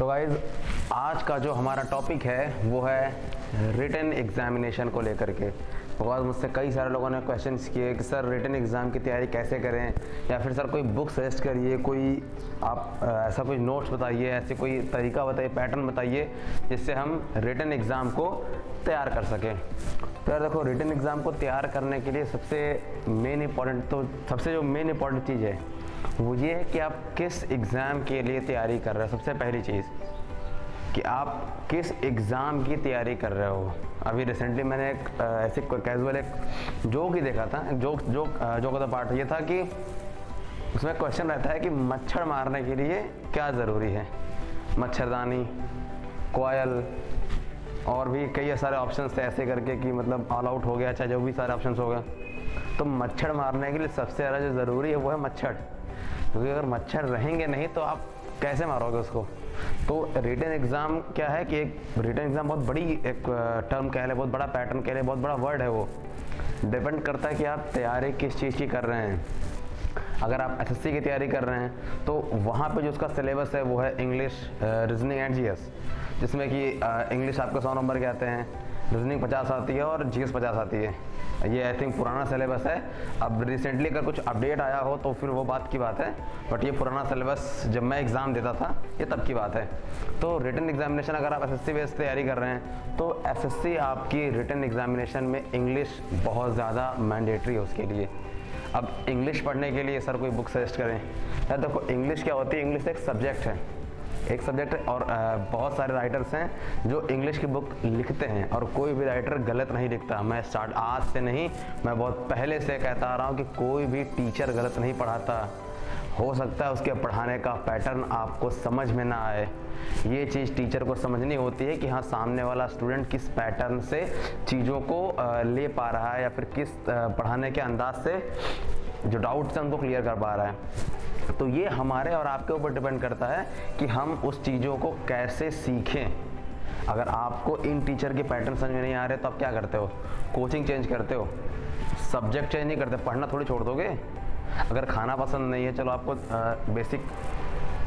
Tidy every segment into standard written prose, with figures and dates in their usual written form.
तो गाइज आज का जो हमारा टॉपिक है वो है रिटन एग्जामिनेशन को लेकर के। बिकॉज मुझसे कई सारे लोगों ने क्वेश्चंस किए कि सर रिटन एग्ज़ाम की तैयारी कैसे करें, या फिर सर कोई बुक सजेस्ट करिए, कोई आप ऐसा कोई नोट्स बताइए, ऐसे कोई तरीका बताइए, पैटर्न बताइए जिससे हम रिटन एग्ज़ाम को तैयार कर सकें। तो यार देखो, रिटन एग्ज़ाम को तैयार करने के लिए सबसे मेन इंपॉर्टेंट चीज़ है वो ये है कि आप किस एग्ज़ाम के लिए तैयारी कर रहे हो। सबसे पहली चीज़ कि आप किस एग्ज़ाम की तैयारी कर रहे हो। अभी रिसेंटली मैंने एक ऐसे कैजुअल एक जोक ही देखा था। जोक का पार्ट ये था कि उसमें क्वेश्चन रहता है कि मच्छर मारने के लिए क्या ज़रूरी है। मच्छरदानी, कॉयल और भी कई सारे ऑप्शंस थे ऐसे करके कि मतलब ऑल आउट हो गया, चाहे जो भी सारे ऑप्शंस हो गए। तो मच्छर मारने के लिए सबसे ज़्यादा जो ज़रूरी है वो है मच्छर, क्योंकि अगर मच्छर रहेंगे नहीं तो आप कैसे मारोगे उसको। तो रिटन एग्ज़ाम क्या है कि एक रिटन एग्ज़ाम बहुत बड़ी एक टर्म कह ले, बहुत बड़ा पैटर्न कह ले, बहुत बड़ा वर्ड है। वो डिपेंड करता है कि आप तैयारी किस चीज़ की कर रहे हैं। अगर आप एसएससी की तैयारी कर रहे हैं तो वहाँ पे जो उसका सिलेबस है वो है इंग्लिश, रीजनिंग एंड जीएस, जिसमें कि इंग्लिश आपको 100 नंबर के आते हैं, रीजनिंग 50 आती है और जीएस 50 आती है। ये आई थिंक पुराना सिलेबस है। अब रिसेंटली अगर कुछ अपडेट आया हो तो फिर वो बात की बात है, बट ये पुराना सिलेबस जब मैं एग्ज़ाम देता था ये तब की बात है। तो रिटन एग्जामिनेशन अगर आप एसएससी बेस तैयारी कर रहे हैं तो एसएससी आपकी रिटन एग्जामिनेशन में इंग्लिश बहुत ज़्यादा मैंडेटरी है उसके लिए। अब इंग्लिश पढ़ने के लिए सर कोई बुक सजेस्ट करें यार, देखो इंग्लिश क्या होती है, इंग्लिश एक सब्जेक्ट है, और बहुत सारे राइटर्स हैं जो इंग्लिश की बुक लिखते हैं और कोई भी राइटर गलत नहीं लिखता। मैं आज से नहीं, मैं बहुत पहले से कहता आ रहा हूँ कि कोई भी टीचर गलत नहीं पढ़ाता। हो सकता है उसके पढ़ाने का पैटर्न आपको समझ में ना आए, ये चीज़ टीचर को समझनी होती है कि हाँ सामने वाला स्टूडेंट किस पैटर्न से चीज़ों को ले पा रहा है, या फिर किस पढ़ाने के अंदाज से जो डाउट्स हैं उनको क्लियर कर पा रहा है। तो ये हमारे और आपके ऊपर डिपेंड करता है कि हम उस चीज़ों को कैसे सीखें। अगर आपको इन टीचर के पैटर्न समझ में नहीं आ रहे तो आप क्या करते हो, कोचिंग चेंज करते हो, सब्जेक्ट चेंज नहीं करते, पढ़ना थोड़ी छोड़ दोगे। अगर खाना पसंद नहीं है, चलो आपको बेसिक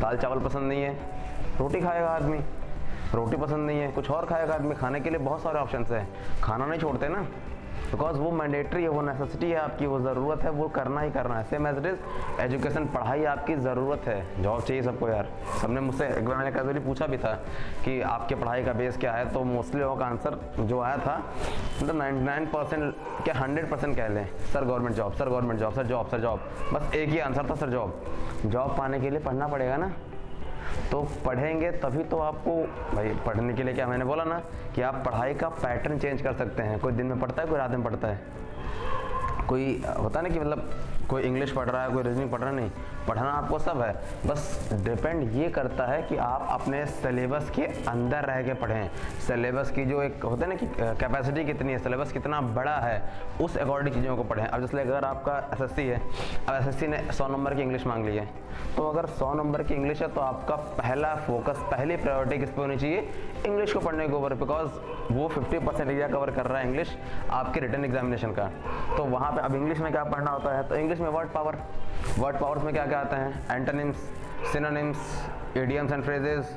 दाल चावल पसंद नहीं है, रोटी खाएगा आदमी। रोटी पसंद नहीं है, कुछ और खाएगा आदमी। खाने के लिए बहुत सारे ऑप्शंस हैं, खाना नहीं छोड़ते ना, बिकॉज वो मैंडेटरी है, वो नेसेसिटी है आपकी, वो ज़रूरत है, वो करना ही करना है। Same as it is education, पढ़ाई आपकी ज़रूरत है। जॉब चाहिए सबको यार। सबने मुझसे एक बार मैंने कैजुअली पूछा भी था कि आपके पढ़ाई का बेस क्या है, तो मोस्टली लोगों का आंसर जो आया था मतलब 99% क्या 100% कह लें, sir government job, sir government job, sir job, sir job. बस एक ही आंसर था, सर जॉब। जॉब पाने के लिए पढ़ना पड़ेगा ना, तो पढ़ेंगे तभी तो आपको, भाई पढ़ने के लिए क्या मैंने बोला ना कि आप पढ़ाई का पैटर्न चेंज कर सकते हैं। कोई दिन में पढ़ता है, कोई रात में पढ़ता है, कोई होता है ना कि मतलब कोई इंग्लिश पढ़ रहा है, कोई रीजनिंग पढ़ रहा नहीं, पढ़ना आपको सब है। बस डिपेंड ये करता है कि आप अपने सिलेबस के अंदर रह के पढ़ें। सिलेबस की जो एक होता है ना कि कैपेसिटी कितनी है, सिलेबस कितना बड़ा है, उस अकॉर्डिंग चीज़ों को पढ़ें। अब जैसे अगर आपका एसएससी है, अब एसएससी ने 100 नंबर की इंग्लिश मांग ली है, तो अगर 100 नंबर की इंग्लिश है तो आपका पहला फोकस, पहली प्रायोरिटी किस पे होनी चाहिए, इंग्लिश को पढ़ने के ऊपर, बिकॉज वो 50% एरिया कवर कर रहा है इंग्लिश आपके रिटन एग्जामिनेशन का। तो वहाँ पे अब इंग्लिश में क्या पढ़ना होता है, तो इंग्लिश में वर्ड पावर्स में क्या क्या आते हैं, antonyms, synonyms, idioms and phrases,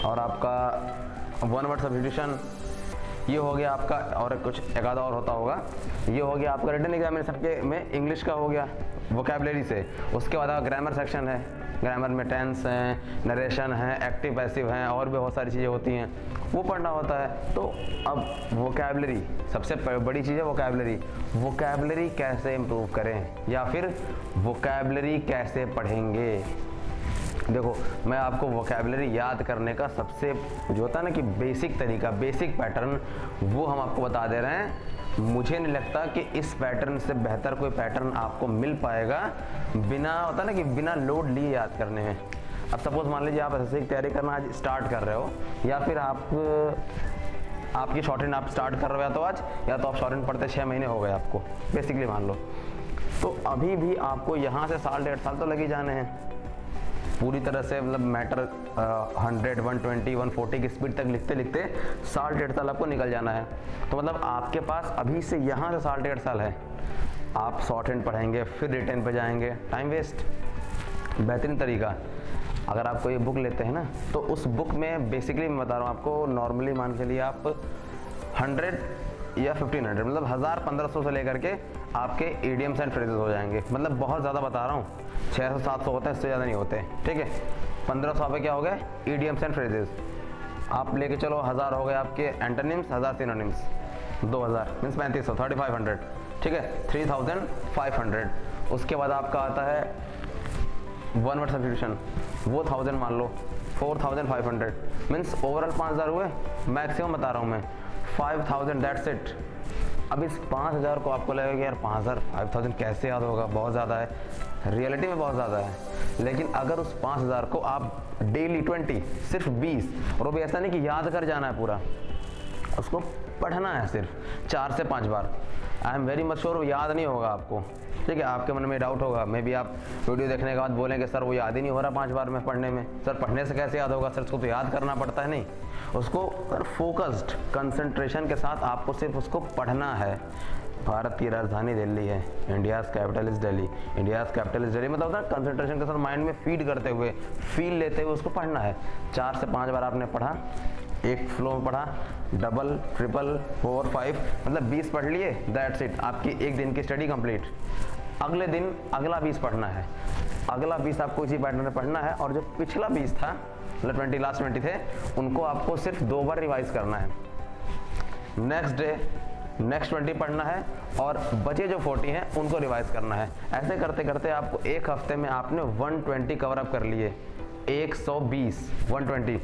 और आपका वन वर्ड सब्स्टिट्यूशन, ये हो गया आपका। और कुछ एक आधा और होता होगा, ये हो गया आपका रिटन एग्जामिनेशन के में इंग्लिश का हो गया वोकैबुलरी से। उसके बाद ग्रामर सेक्शन है, ग्रामर में टेंस हैं, नरेशन है, एक्टिव पैसिव हैं, और भी बहुत सारी चीज़ें होती हैं, वो पढ़ना होता है। तो अब वोकैबुलरी सबसे बड़ी चीज़ है, वोकैबुलरी कैसे इम्प्रूव करें, या फिर वोकैबुलरी कैसे पढ़ेंगे। देखो मैं आपको वोकैबुलरी याद करने का सबसे जो होता है ना कि बेसिक तरीका, बेसिक पैटर्न, वो हम आपको बता दे रहे हैं। मुझे नहीं लगता कि इस पैटर्न से बेहतर कोई पैटर्न आपको मिल पाएगा बिना, होता है ना कि बिना लोड लिए याद करने में। अब सपोज मान लीजिए आप एसएससी की तैयारी करना आज स्टार्ट कर रहे हो, या फिर आपकी शॉर्ट हैंड आप स्टार्ट कर रहे हो, या तो आप शॉर्ट हैंड पढ़ते 6 महीने हो गए आपको बेसिकली मान लो, तो अभी भी आपको यहाँ से साल 1.5 साल तो लगे जाने हैं पूरी तरह से, मतलब मैटर 100, 120, 140 की स्पीड तक लिखते लिखते साल 1.5 साल आपको निकल जाना है। तो मतलब आपके पास अभी से यहाँ से साल 1.5 साल है। आप शॉर्ट हैंड पढ़ेंगे, फिर रिटन पे जाएंगे, टाइम वेस्ट। बेहतरीन तरीका अगर आप कोई बुक लेते हैं ना, तो उस बुक में बेसिकली मैं बता रहा हूँ आपको, नॉर्मली मान के लिए आप 100 या 1500 मतलब 1000-1500 से लेकर के आपके इडियम्स एंड फ्रेजेस हो जाएंगे। मतलब बहुत ज़्यादा बता रहा हूँ, 600-700 होते हैं, इससे ज़्यादा नहीं होते। ठीक है, 1500 पे क्या हो गए इडियम्स एंड फ्रेजेस। आप लेके चलो 1000 हो गए आपके एंटोनिम्स, 1000 सिनोनिम्स, 2000 मीन्स 3500, 3500। ठीक है, 3500। उसके बाद आपका आता है वन वर्ड सब्स्टिट्यूशन, वो 1000 मान लो, 4500 मीन्स ओवरऑल 5000 हुए। मैक्सिमम बता रहा हूँ मैं 5000, दैट्स इट। अब इस 5000 को आपको लगेगा कि यार 5000 कैसे याद होगा, बहुत ज़्यादा है, रियलिटी में बहुत ज़्यादा है। लेकिन अगर उस 5000 को आप डेली 20, सिर्फ 20, और वो भी ऐसा नहीं कि याद कर जाना है पूरा, उसको पढ़ना है सिर्फ 4 से 5 बार। I am very much sure वो याद नहीं होगा आपको। ठीक है, आपके मन में डाउट होगा, मे बी आप वीडियो देखने के बाद बोलेंगे सर वो याद ही नहीं हो रहा 5 बार में पढ़ने में। सर पढ़ने से कैसे याद होगा? सर उसको तो याद करना पड़ता है। नहीं, उसको फोकस्ड कंसंट्रेशन के साथ आपको सिर्फ उसको पढ़ना है। भारत की राजधानी दिल्ली है, India's capital is Delhi, India's capital is Delhi, मतलब होता है कंसंट्रेशन के साथ माइंड में फीड करते हुए, फील लेते हुए उसको पढ़ना है। 4 से 5 बार आपने पढ़ा, एक फ्लो में पढ़ा, डबल, ट्रिपल, 4, 5 मतलब 20 पढ़ लिए, दैट्स इट, आपकी एक दिन की स्टडी कंप्लीट। अगले दिन अगला 20 पढ़ना है, अगला 20 आपको इसी पैटर्न में पढ़ना है, और जो पिछला 20 था मतलब 20 लास्ट 20 थे, उनको आपको सिर्फ 2 बार रिवाइज करना है। नेक्स्ट डे नेक्स्ट 20 पढ़ना है, और बचे जो 40 हैं उनको रिवाइज करना है। ऐसे करते करते आपको एक हफ्ते में आपने 120 कवर अप कर लिए, 120, 120।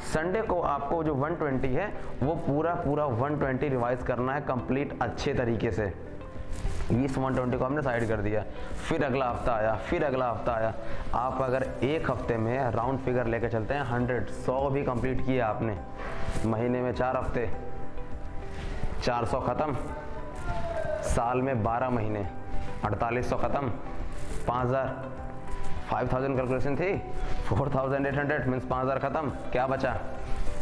संडे को आपको जो 120 है वो पूरा 120 रिवाइज करना है कंप्लीट अच्छे तरीके से। इस 120 को हमने साइड कर दिया, फिर अगला हफ्ता आया, फिर अगला हफ्ता आया। आप अगर एक हफ्ते में राउंड फिगर लेके चलते हैं 100 भी कंप्लीट किया आपने, महीने में 4 हफ्ते, 400 ख़त्म, साल में 12 महीने, 4800 ख़त्म, 5000 कैलकुलेशन थी, 4800 मीन्स 5000 ख़त्म, क्या बचा?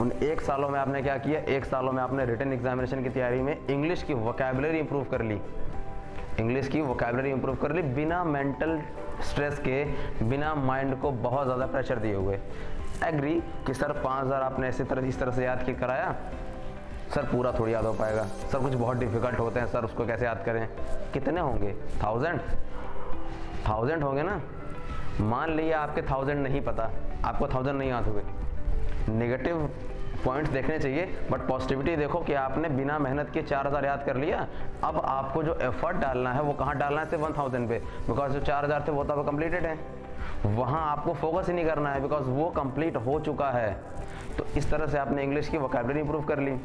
उन 1 सालों में आपने क्या किया? 1 सालों में आपने रिटन एग्जामिनेशन की तैयारी में इंग्लिश की वोकैबुलरी इंप्रूव कर ली, इंग्लिश की वोकैबुलरी इंप्रूव कर ली, बिना मेंटल स्ट्रेस के, बिना माइंड को बहुत ज़्यादा प्रेशर दिए हुए। एग्री कि सर 5000 आपने इस तरह से याद किया कराया, सर पूरा थोड़ी याद हो पाएगा, सर कुछ बहुत डिफिकल्ट होते हैं, सर उसको कैसे याद करें? कितने होंगे? 1000 होंगे ना। मान लिया आपके 1000 नहीं पता, आपको 1000 नहीं याद हुए, नेगेटिव पॉइंट्स देखने चाहिए, बट पॉजिटिविटी देखो कि आपने बिना मेहनत के 4000 याद कर लिया। अब आपको जो एफर्ट डालना है वो कहाँ डालना है? सिर्फ 1000 पे, बिकॉज जो 4000 थे वो तो कंप्लीटेड है, वहाँ आपको फोकस ही नहीं करना है बिकॉज वो कंप्लीट हो चुका है। तो इस तरह से आपने इंग्लिश की वोकैबुलरी इंप्रूव कर ली।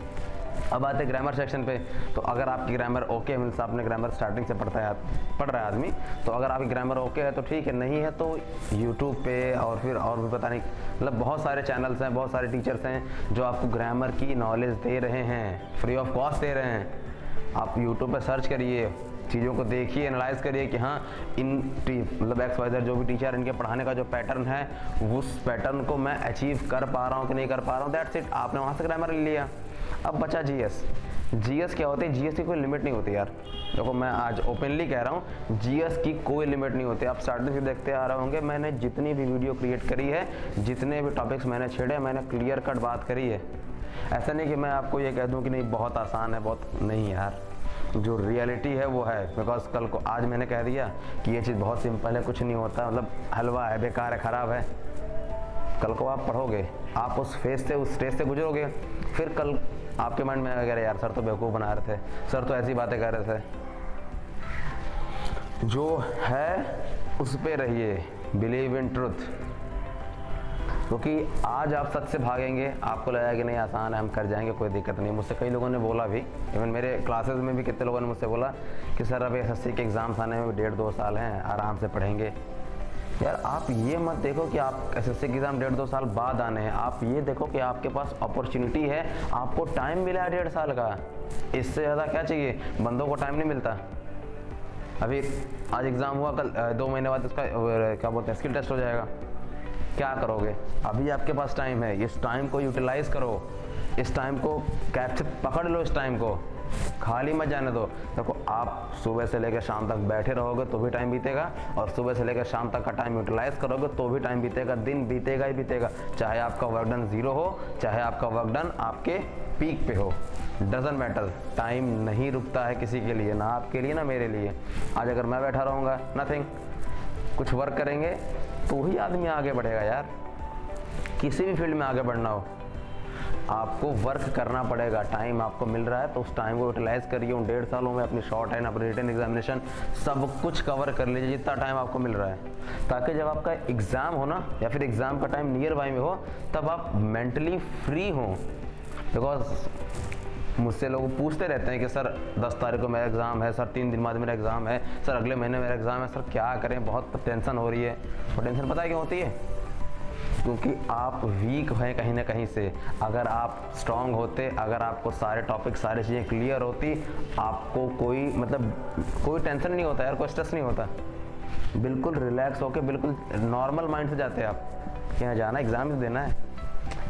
अब आते ग्रामर सेक्शन पे, तो अगर आपकी ग्रामर ओके मीन्स आपने ग्रामर स्टार्टिंग से पढ़ रहा है आदमी, तो अगर आपकी ग्रामर ओके है तो ठीक है, नहीं है तो यूट्यूब पे और फिर और भी पता नहीं, मतलब बहुत सारे चैनल्स हैं, बहुत सारे टीचर्स हैं जो आपको ग्रामर की नॉलेज दे रहे हैं, फ्री ऑफ कॉस्ट दे रहे हैं। आप यूट्यूब पे सर्च करिए, चीज़ों को देखिए, एनालाइज करिए कि हाँ इन मतलब XYZ जो भी टीचर इनके पढ़ाने का जो पैटर्न है उस पैटर्न को मैं अचीव कर पा रहा हूँ कि नहीं कर पा रहा हूँ, दैट्स इट। आपने वहाँ से ग्रामर ले लिया। अब बचा जीएस क्या होती है? जीएस की कोई लिमिट नहीं होती यार, देखो मैं आज ओपनली कह रहा हूँ, जीएस की कोई लिमिट नहीं होती। आप स्टार्टिंग से देखते आ रहे होंगे, मैंने जितनी भी वीडियो क्रिएट करी है, जितने भी टॉपिक्स मैंने छेड़े, मैंने क्लियर कट बात करी है। ऐसा नहीं कि मैं आपको ये कह दूँ कि नहीं बहुत आसान है, बहुत नहीं यार, जो रियलिटी है वो है। बिकॉज कल को आज मैंने कह दिया कि ये चीज़ बहुत सिंपल है, कुछ नहीं होता, मतलब हलवा है, बेकार है, ख़राब है, कल को आप पढ़ोगे, आप उस फेज से, उस स्टेज से गुजरोगे, फिर कल आपके माइंड में आएगा यार सर तो बेवकूफ़ बना रहे थे, सर तो ऐसी बातें कर रहे थे। जो है उस पे रहिए, बिलीव इन ट्रुथ, क्योंकि आज आप सच से भागेंगे, आपको लगेगा कि नहीं आसान है, हम कर जाएंगे, कोई दिक्कत नहीं। मुझसे कई लोगों ने बोला भी, इवन मेरे क्लासेस में भी कितने लोगों ने मुझसे बोला कि सर अब SSC के एग्ज़ाम्स आने में 1.5-2 साल हैं, आराम से पढ़ेंगे। यार आप ये मत देखो कि आप SSC के एग्ज़ाम 1.5-2 साल बाद आने हैं, आप ये देखो कि आपके पास अपॉर्चुनिटी है, आपको टाइम मिला है 1.5 साल का, इससे ज़्यादा क्या चाहिए? बंदों को टाइम नहीं मिलता। अभी आज एग्ज़ाम हुआ, कल 2 महीने बाद इसका क्या बोलते हैं, स्किल टेस्ट हो जाएगा, क्या करोगे? अभी आपके पास टाइम है, इस टाइम को यूटिलाइज करो, इस टाइम को कैप्चर, पकड़ लो इस टाइम को, खाली मत जाने दो। देखो आप सुबह से लेकर शाम तक बैठे रहोगे तो भी टाइम बीतेगा, और सुबह से लेकर शाम तक का टाइम यूटिलाइज करोगे तो भी टाइम बीतेगा, दिन बीतेगा ही बीतेगा। चाहे आपका वर्क डन 0 हो, चाहे आपका वर्क डन आपके पीक पे हो, डजंट मैटर। टाइम नहीं रुकता है किसी के लिए, ना आपके लिए ना मेरे लिए। आज अगर मैं बैठा रहूँगा, नथिंग, कुछ वर्क करेंगे तो ही आदमी आगे बढ़ेगा यार। किसी भी फील्ड में आगे बढ़ना हो आपको वर्क करना पड़ेगा। टाइम आपको मिल रहा है तो उस टाइम को यूटिलाइज करिए। उन 1.5 सालों में अपनी शॉर्ट हैंड, अपनी रिटन एग्जामिनेशन सब कुछ कवर कर लीजिए जितना टाइम आपको मिल रहा है, ताकि जब आपका एग्ज़ाम हो ना, या फिर एग्ज़ाम का टाइम नियर बाई में हो, तब आप मेंटली फ्री हों। बिकॉज मुझसे लोग पूछते रहते हैं कि सर 10 तारीख को मेरा एग्ज़ाम है, सर 3 दिन बाद मेरा एग्ज़ाम है, सर अगले महीने मेरा एग्ज़ाम है, सर क्या करें, बहुत टेंशन हो रही है। और टेंशन पता है क्यों होती है? क्योंकि आप वीक हैं कहीं ना कहीं से। अगर आप स्ट्रांग होते, अगर आपको सारे टॉपिक, सारी चीज़ें क्लियर होती, आपको कोई टेंशन नहीं होता यार, कोई स्ट्रेस नहीं होता। बिल्कुल रिलैक्स होके, बिल्कुल नॉर्मल माइंड से जाते हैं आप। यहाँ जाना, एग्ज़ाम ही देना है,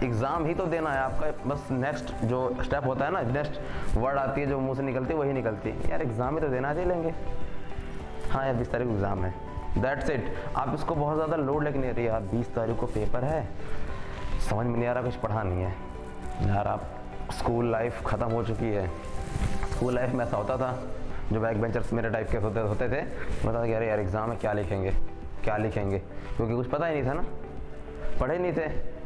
एग्ज़ाम ही तो देना है आपका। बस नेक्स्ट जो स्टेप होता है ना, नेक्स्ट वर्ड आती है जो मुंह से निकलती है वही निकलती है, यार एग्ज़ाम ही तो देना, दे लेंगे। हाँ यार 20 तारीख को एग्ज़ाम है, दैट्स इट। आप इसको बहुत ज़्यादा लोड लेके नहीं रही यार, 20 तारीख को पेपर है, समझ में नहीं आ रहा, कुछ पढ़ा नहीं है यार। आप स्कूल लाइफ ख़त्म हो चुकी है। स्कूल लाइफ में ऐसा होता था, जो बैक बेंचर्स मेरे टाइप के होते थे, बताता कि अरे यार एग्ज़ाम है, क्या लिखेंगे क्या लिखेंगे, क्योंकि कुछ पता ही नहीं था ना, पढ़े नहीं थे।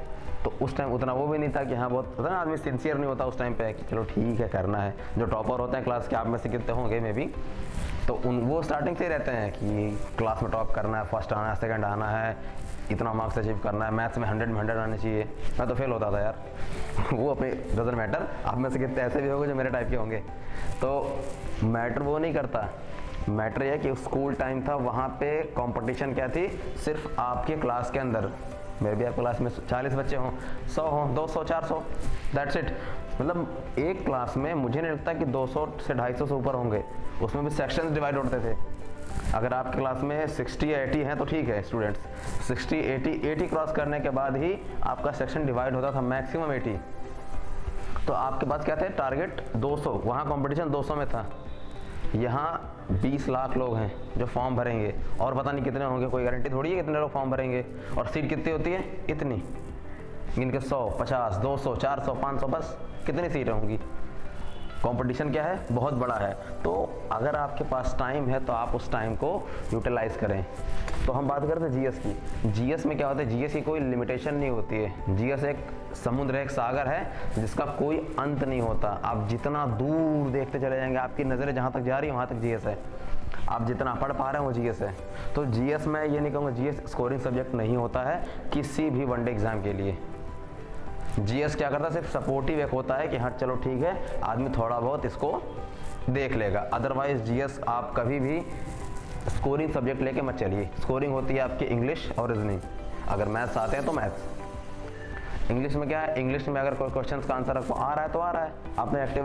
तो उस टाइम उतना वो भी नहीं था कि हाँ बहुत पता ना, आदमी सिंसियर नहीं होता उस टाइम पे कि चलो ठीक है करना है। जो टॉपर होते हैं क्लास के, आप में से कितने होंगे में भी, तो वो स्टार्टिंग से ही रहते हैं कि क्लास में टॉप करना है, फर्स्ट आना है, सेकंड आना है, इतना मार्क्स अचीव करना है, मैथ्स में 100 में 100 आने चाहिए। मैं तो फेल होता था यार वो अपने डजंट मैटर, आप में से कितने ऐसे भी होंगे जो मेरे टाइप के होंगे। तो मैटर वो नहीं करता, मैटर यह कि स्कूल टाइम था, वहाँ पे कंपटीशन क्या थी, सिर्फ आपके क्लास के अंदर। मेरे भी आप क्लास में 40 बच्चे हों, 100 हों, 200, 400, दैट्स इट। मतलब एक क्लास में मुझे नहीं लगता कि 200 से 250 से ऊपर होंगे। उसमें भी सेक्शंस डिवाइड होते थे। अगर आपकी क्लास में 60 या 80 हैं तो ठीक है स्टूडेंट्स, 60, 80 क्रॉस करने के बाद ही आपका सेक्शन डिवाइड होता था, मैक्सिमम 80। तो आपके पास क्या थे टारगेट 200, वहाँ कंपटीशन 200 में था। यहाँ 20 लाख लोग हैं जो फॉर्म भरेंगे, और पता नहीं कितने होंगे, कोई गारंटी थोड़ी है कितने लोग फॉर्म भरेंगे। और सीट कितनी होती है? इतनी, इनके 100, 50, 200, 400, 500, बस कितनी सीटें होंगी। कंपटीशन क्या है? बहुत बड़ा है। तो अगर आपके पास टाइम है तो आप उस टाइम को यूटिलाइज करें। तो हम बात करते हैं जीएस की। जीएस में क्या होता है? जीएस की कोई लिमिटेशन नहीं होती है। जीएस एक समुद्र, एक सागर है जिसका कोई अंत नहीं होता। आप जितना दूर देखते चले जाएंगे, आपकी नज़रें जहाँ तक जा रही है वहाँ तक जीएस है। आप जितना पढ़ पा रहे हैं वो जीएस है। तो जीएस में ये नहीं कहूँगा जीएस स्कोरिंग सब्जेक्ट नहीं होता है किसी भी वनडे एग्जाम के लिए। जीएस क्या करता है? सिर्फ सपोर्टिव एक होता है कि हाँ चलो ठीक है, आदमी थोड़ा बहुत इसको देख लेगा। अदरवाइज जीएस आप कभी भी स्कोरिंग सब्जेक्ट लेके मत चलिए। स्कोरिंग होती है आपकी इंग्लिश और रीजनिंग। अगर मैथ्स आते हैं तो मैथ्स। इंग्लिश में क्या है? इंग्लिश में अगर कोई क्वेश्चन का आंसर आपको आ रहा है तो आ रहा है, आपने एक्टिव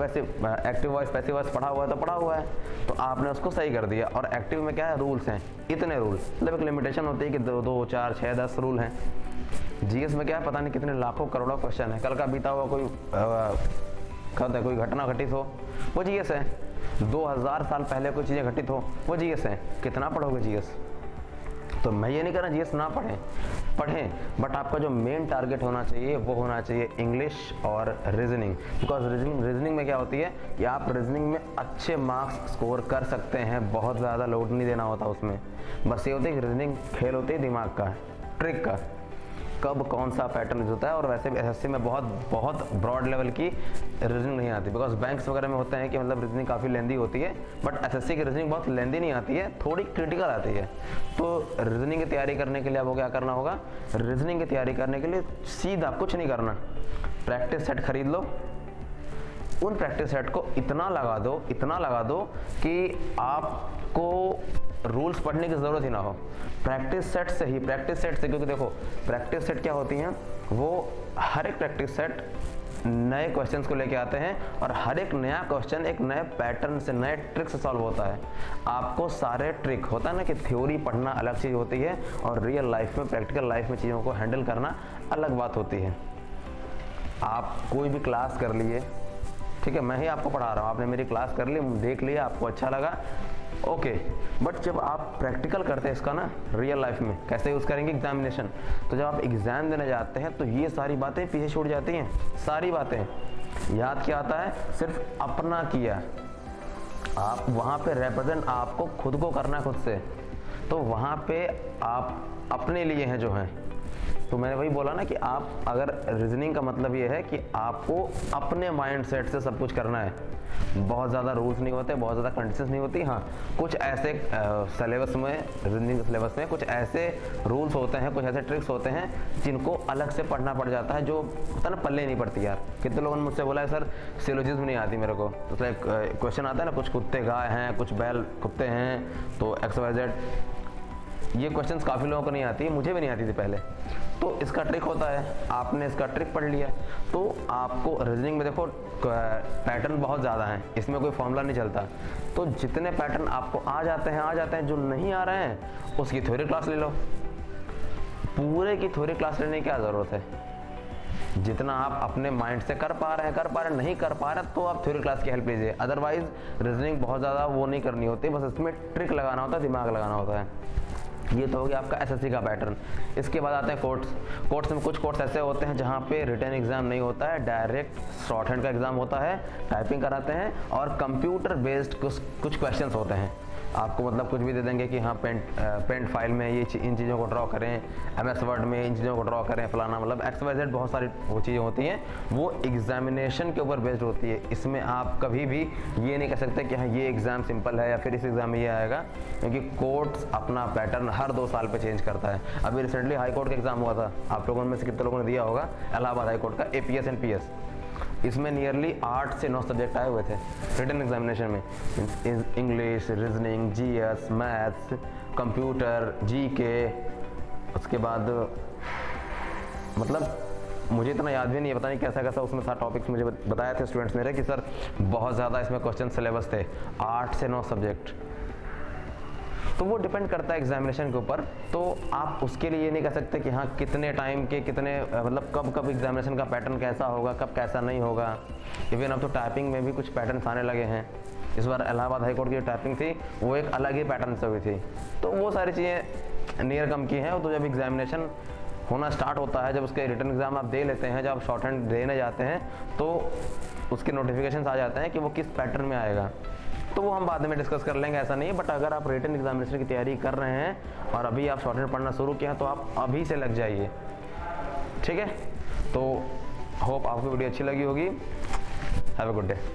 वॉइस पैसिव वॉइस पढ़ा हुआ है तो पढ़ा हुआ है, तो आपने उसको सही कर दिया। और एक्टिव में क्या है? रूल्स हैं, इतने रूल, मतलब एक लिमिटेशन होती है कि 2, 4, 6, 10 रूल हैं। जीएस में क्या है? पता नहीं कितने लाखों करोड़ों क्वेश्चन है। कल का बीता हुआ कोई घटना घटित हो, वो जीएस है। 2000 साल पहले कोई चीज़ें घटित हो, वो जीएस है। कितना पढ़ोगे जीएस? तो मैं ये नहीं कह रहा जीएस ना पढ़ें, बट आपका जो मेन टारगेट होना चाहिए वो होना चाहिए इंग्लिश और रीजनिंग। बिकॉज रीजनिंग में क्या होती है कि आप रीजनिंग में अच्छे मार्क्स स्कोर कर सकते हैं, बहुत ज़्यादा लोड नहीं देना होता उसमें। बस ये होती है कि रीजनिंग खेल होती है दिमाग का, ट्रिक का, कब कौन सा पैटर्न यूज होता है। और वैसे भी एसएससी में बहुत ब्रॉड लेवल की रीजनिंग नहीं आती, बिकॉज बैंक्स वगैरह में होते हैं कि मतलब रीजनिंग काफ़ी लेंदी होती है, बट एसएससी की रीजनिंग बहुत लेंदी नहीं आती है, थोड़ी क्रिटिकल आती है। तो रीजनिंग की तैयारी करने के लिए आपको क्या करना होगा? रीजनिंग की तैयारी करने के लिए सीधा कुछ नहीं करना, प्रैक्टिस सेट खरीद लो। उन प्रैक्टिस सेट को इतना लगा दो कि आपको रूल्स पढ़ने की ज़रूरत ही ना हो। प्रैक्टिस सेट से, क्योंकि देखो प्रैक्टिस सेट क्या होती हैं, वो हर एक प्रैक्टिस सेट नए क्वेश्चंस को लेके आते हैं, और हर एक नया क्वेश्चन एक नए पैटर्न से, नए ट्रिक से सॉल्व होता है। आपको सारे ट्रिक होता है ना कि थ्योरी पढ़ना अलग चीज़ होती है, और रियल लाइफ में, प्रैक्टिकल लाइफ में चीज़ों को हैंडल करना अलग बात होती है। आप कोई भी क्लास कर लिए, ठीक है, मैं ही आपको पढ़ा रहा हूँ, आपने मेरी क्लास कर ली, देख लिया, आपको अच्छा लगा, ओके। बट जब आप प्रैक्टिकल करते हैं इसका ना रियल लाइफ में कैसे यूज़ करेंगे एग्जामिनेशन, तो जब आप एग्ज़ाम देने जाते हैं तो ये सारी बातें पीछे छूट जाती हैं। सारी बातें याद क्या आता है, सिर्फ अपना किया। आप वहाँ पे रिप्रेजेंट आपको खुद को करना है, खुद से, तो वहाँ पे आप अपने लिए हैं जो हैं। तो मैंने वही बोला ना कि आप अगर रीजनिंग का मतलब ये है कि आपको अपने माइंड सेट से सब कुछ करना है। बहुत ज़्यादा रूल्स नहीं होते, बहुत ज़्यादा कंडीशंस नहीं होती। हाँ, कुछ ऐसे सिलेबस में, रीजनिंग सिलेबस में कुछ ऐसे रूल्स होते हैं, कुछ ऐसे ट्रिक्स होते हैं जिनको अलग से पढ़ना पड़ जाता है, जो पता ना पल्ले नहीं पड़ती यार। कितने लोगों ने मुझसे बोला है सर सिलोजिज्म नहीं आती मेरे को, तो क्वेश्चन आता है ना, कुछ कुत्ते गाय हैं, कुछ बैल कुत्ते हैं, तो XYZ, ये क्वेश्चंस काफ़ी लोगों को नहीं आती है, मुझे भी नहीं आती थी पहले। तो इसका ट्रिक होता है, आपने इसका ट्रिक पढ़ लिया तो आपको रीजनिंग में देखो पैटर्न बहुत ज़्यादा हैं, इसमें कोई फॉर्मूला नहीं चलता। तो जितने पैटर्न आपको आ जाते हैं, जो नहीं आ रहे हैं उसकी थ्योरी क्लास ले लो। पूरे की थ्योरी क्लास लेने की क्या ज़रूरत है, जितना आप अपने माइंड से कर पा रहे हैं, नहीं कर पा रहे तो आप थ्योरी क्लास की हेल्प लीजिए। अदरवाइज रीजनिंग बहुत ज़्यादा वो नहीं करनी होती, बस इसमें ट्रिक लगाना होता है, दिमाग लगाना होता है। ये तो हो गया आपका SSC का पैटर्न। इसके बाद आते हैं कोर्ट्स में कुछ कोर्ट्स ऐसे होते हैं जहाँ पे रिटन एग्जाम नहीं होता है, डायरेक्ट शॉर्ट हैंड का एग्जाम होता है, टाइपिंग कराते हैं और कंप्यूटर बेस्ड कुछ क्वेश्चंस होते हैं। आपको मतलब कुछ भी दे देंगे कि हाँ पेंट फाइल में ये इन चीज़ों को ड्रॉ करें, MS वर्ड में इन चीज़ों को ड्रॉ करें, फलाना, मतलब XYZ बहुत सारी वो चीज़ें होती हैं, वो एग्जामिनेशन के ऊपर बेस्ड होती है। इसमें आप कभी भी ये नहीं कह सकते कि हाँ ये एग्ज़ाम सिंपल है या फिर इस एग्ज़ाम में ये आएगा, क्योंकि कोर्ट्स अपना पैटर्न हर 2 साल पे चेंज करता है। अभी रिसेंटली हाई कोर्ट का एग्ज़ाम हुआ था, आप लोगों में से कितने लोगों ने दिया होगा, इलाहाबाद हाई कोर्ट का APS and PS। इसमें नियरली 8 से 9 सब्जेक्ट आए हुए थे रिटन एग्जामिनेशन में, English, reasoning, GS, maths, computer, GK, उसके बाद मतलब मुझे इतना याद भी नहीं है, पता नहीं कैसा कैसा उसमें था टॉपिक्स, मुझे बताए थे स्टूडेंट्स मेरे कि सर बहुत ज़्यादा इसमें क्वेश्चन सिलेबस थे, 8 से 9 सब्जेक्ट। तो वो डिपेंड करता है एग्जामिनेशन के ऊपर। तो आप उसके लिए ये नहीं कह सकते कि हाँ कितने टाइम के कितने मतलब कब एग्जामिनेशन का पैटर्न कैसा होगा, कब कैसा नहीं होगा। इवन अब तो टाइपिंग में भी कुछ पैटर्न्स आने लगे हैं। इस बार इलाहाबाद हाई कोर्ट की जो टाइपिंग थी वो एक अलग ही पैटर्न से हुई थी। तो वो सारी चीज़ें नियर कम की हैं। तो जब एग्जामिनेशन होना स्टार्ट होता है, जब उसके रिटन एग्जाम आप दे लेते हैं, जब आप शॉर्ट हैंड देने जाते हैं तो उसके नोटिफिकेशन आ जाते हैं कि वो किस पैटर्न में आएगा। तो वो हम बाद में डिस्कस कर लेंगे, ऐसा नहीं है। बट अगर आप रिटन एग्जामिनेशन की तैयारी कर रहे हैं और अभी आप शॉर्ट हैंड पढ़ना शुरू किया तो आप अभी से लग जाइए, ठीक है। तो होप आपको वीडियो अच्छी लगी होगी। Have a good day.